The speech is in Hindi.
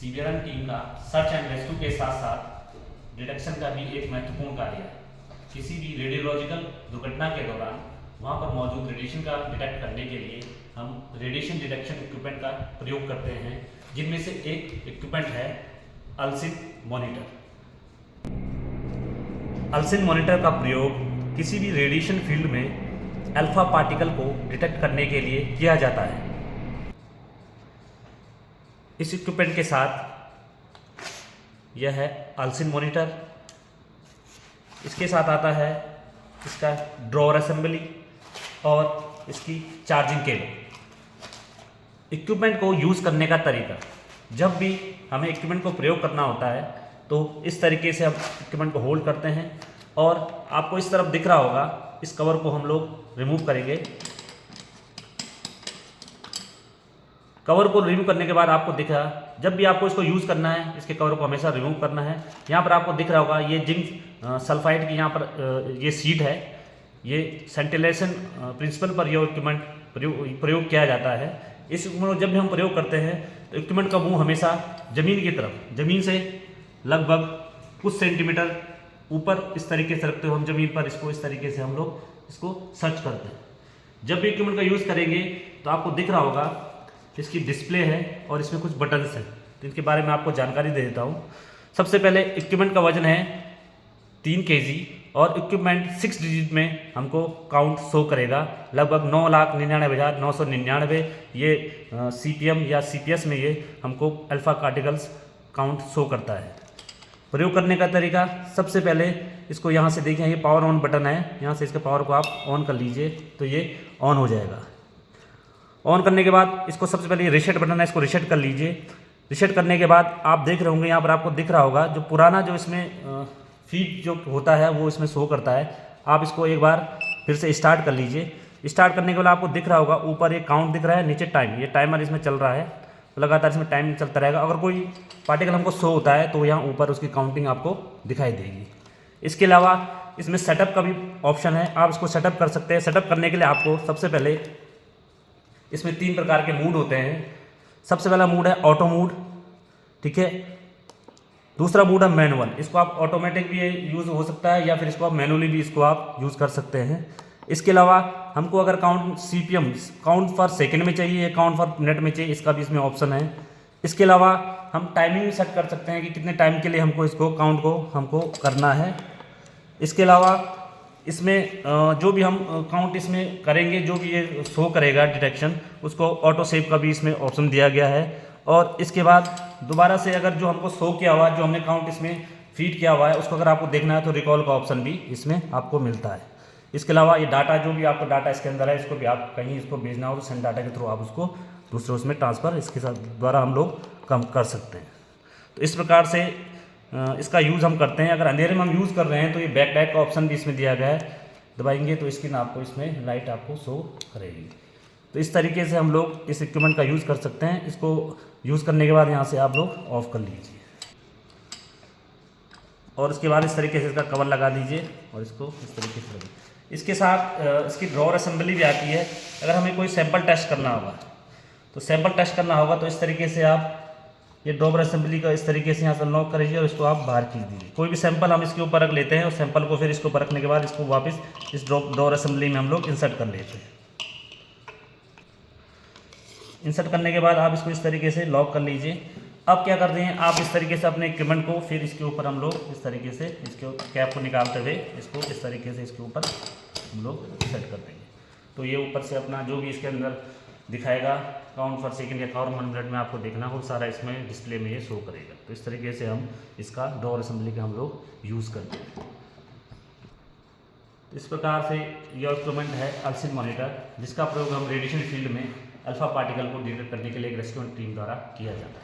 सीबीआरएम टीम का सर्च एंड रेस्क्यू के साथ साथ डिटेक्शन का भी एक महत्वपूर्ण कार्य है। किसी भी रेडियोलॉजिकल दुर्घटना के दौरान वहाँ पर मौजूद रेडिएशन का डिटेक्ट करने के लिए हम रेडिएशन डिटेक्शन इक्विपमेंट का प्रयोग करते हैं, जिनमें से एक इक्विपमेंट है अल्सिन मॉनिटर। अल्सिन मॉनिटर का प्रयोग किसी भी रेडिएशन फील्ड में अल्फा पार्टिकल को डिटेक्ट करने के लिए किया जाता है। इस इक्विपमेंट के साथ यह है अल्सिन मॉनिटर। इसके साथ आता है इसका ड्रॉअर असेंबली और इसकी चार्जिंग केबल। इक्विपमेंट को यूज़ करने का तरीका, जब भी हमें इक्विपमेंट को प्रयोग करना होता है तो इस तरीके से हम इक्विपमेंट को होल्ड करते हैं और आपको इस तरफ दिख रहा होगा, इस कवर को हम लोग रिमूव करेंगे। कवर को रिमूव करने के बाद आपको दिख रहा, जब भी आपको इसको यूज़ करना है इसके कवर को हमेशा रिमूव करना है। यहाँ पर आपको दिख रहा होगा ये जिंक सल्फाइड की यहाँ पर ये सीट है। ये सेंटिलेशन प्रिंसिपल पर यह इक्विपमेंट प्रयोग किया जाता है। इस इक्विपमेंट को जब भी हम प्रयोग करते हैं तो इक्विपमेंट का मुंह हमेशा ज़मीन की तरफ, ज़मीन से लगभग कुछ सेंटीमीटर ऊपर इस तरीके से रखते हुए हम ज़मीन पर इसको इस तरीके से हम लोग इसको सर्च करते हैं। जब भी इक्विपमेंट का यूज़ करेंगे तो आपको दिख रहा होगा इसकी डिस्प्ले है और इसमें कुछ बटन्स हैं, तो इनके बारे में आपको जानकारी दे देता हूँ। सबसे पहले इक्विपमेंट का वजन है 3 kg और इक्विपमेंट 6 डिजिट में हमको काउंट शो करेगा, लगभग 9,99,999 ये CPM या CPS में ये हमको अल्फा पार्टिकल्स काउंट शो करता है। प्रयोग करने का तरीका, सबसे पहले इसको यहाँ से देखिए, ये पावर ऑन बटन है, यहाँ से इसके पावर को आप ऑन कर लीजिए तो ये ऑन हो जाएगा। ऑन करने के बाद इसको सबसे पहले रीसेट बटन है, इसको रीसेट कर लीजिए। रीसेट करने के बाद आप देख रहे होंगे, यहाँ पर आपको दिख रहा होगा जो पुराना जो इसमें फीड जो होता है वो इसमें शो करता है। आप इसको एक बार फिर से स्टार्ट कर लीजिए। स्टार्ट करने के बाद आपको दिख रहा होगा ऊपर एक काउंट दिख रहा है, नीचे टाइम, ये टाइमर इसमें चल रहा है, तो लगातार इसमें टाइम चलता रहेगा। अगर कोई पार्टिकल हमको शो होता है तो यहाँ ऊपर उसकी काउंटिंग आपको दिखाई देगी। इसके अलावा इसमें सेटअप का भी ऑप्शन है, आप इसको सेटअप कर सकते हैं। सेटअप करने के लिए आपको सबसे पहले इसमें 3 प्रकार के मूड होते हैं। सबसे पहला मूड है ऑटो मूड, ठीक है। दूसरा मूड है मैनुअल, इसको आप ऑटोमेटिक भी यूज़ हो सकता है या फिर इसको आप मैनुअली भी इसको आप यूज़ कर सकते हैं। इसके अलावा हमको अगर count CPM count for second में चाहिए या काउंट फॉर मिनट में चाहिए, इसका भी इसमें ऑप्शन है। इसके अलावा हम टाइमिंग भी सेट कर सकते हैं कि कितने टाइम के लिए हमको इसको काउंट को हमको करना है। इसके अलावा इसमें जो भी हम काउंट इसमें करेंगे, जो भी ये शो करेगा डिटेक्शन, उसको ऑटो सेव का भी इसमें ऑप्शन दिया गया है। और इसके बाद दोबारा से अगर जो हमको शो किया हुआ है, जो हमने काउंट इसमें फीड किया हुआ है, उसको अगर आपको देखना है तो रिकॉल का ऑप्शन भी इसमें आपको मिलता है। इसके अलावा ये डाटा, जो भी आपको डाटा इसके अंदर है, इसको भी आप कहीं इसको भेजना हो तो सेंड डाटा के थ्रू आप उसको दूसरे उसमें ट्रांसफ़र इसके साथ द्वारा हम लोग कम कर सकते हैं। तो इस प्रकार से इसका यूज़ हम करते हैं। अगर अंधेरे में हम यूज़ कर रहे हैं तो ये बैक लाइट का ऑप्शन भी इसमें दिया गया है, दबाएंगे तो स्क्रीन आपको इसमें लाइट आपको शो करेगी। तो इस तरीके से हम लोग इस इक्विपमेंट का यूज़ कर सकते हैं। इसको यूज़ करने के बाद यहाँ से आप लोग ऑफ कर लीजिए और उसके बाद इस तरीके से इसका कवर लगा दीजिए और इसको इस तरीके से लगा। इसके साथ इसकी ड्रॉअर असेंबली भी आती है। अगर हमें कोई सैंपल टेस्ट करना होगा तो इस तरीके से आप ये ड्रॉअर असेंबली का इस तरीके से यहाँ से लॉक करिए और इसको आप बाहर खींच दीजिए। कोई भी सैंपल हम इसके ऊपर रख लेते हैं और सैंपल को फिर इसके ऊपर रखने के बाद इसको वापस इस ड्रॉअर असेंबली में हम लोग इंसर्ट कर लेते हैं। इंसर्ट करने के बाद आप इसको इस तरीके से लॉक कर लीजिए। अब क्या करते हैं, आप इस तरीके से अपने इक्विपमेंट को फिर इसके ऊपर हम लोग इस तरीके से इसके कैप को निकालते हुए इसको इस तरीके से इसके ऊपर हम लोग सेट कर देंगे। तो ये ऊपर से अपना जो भी इसके अंदर दिखाएगा काउंट फॉर सेकंड या काउंट फॉर मिनट में आपको देखना हो, सारा इसमें डिस्प्ले में ये शो करेगा। तो इस तरीके से हम इसका ड्रॉअर असेंबली का हम लोग यूज़ करते हैं। इस प्रकार से यह इक्विपमेंट है अल्सिन मॉनिटर, जिसका प्रयोग हम रेडिएशन फील्ड में अल्फा पार्टिकल को डिटेक्ट करने के लिए एक रेस्क्यू टीम द्वारा किया जाता है।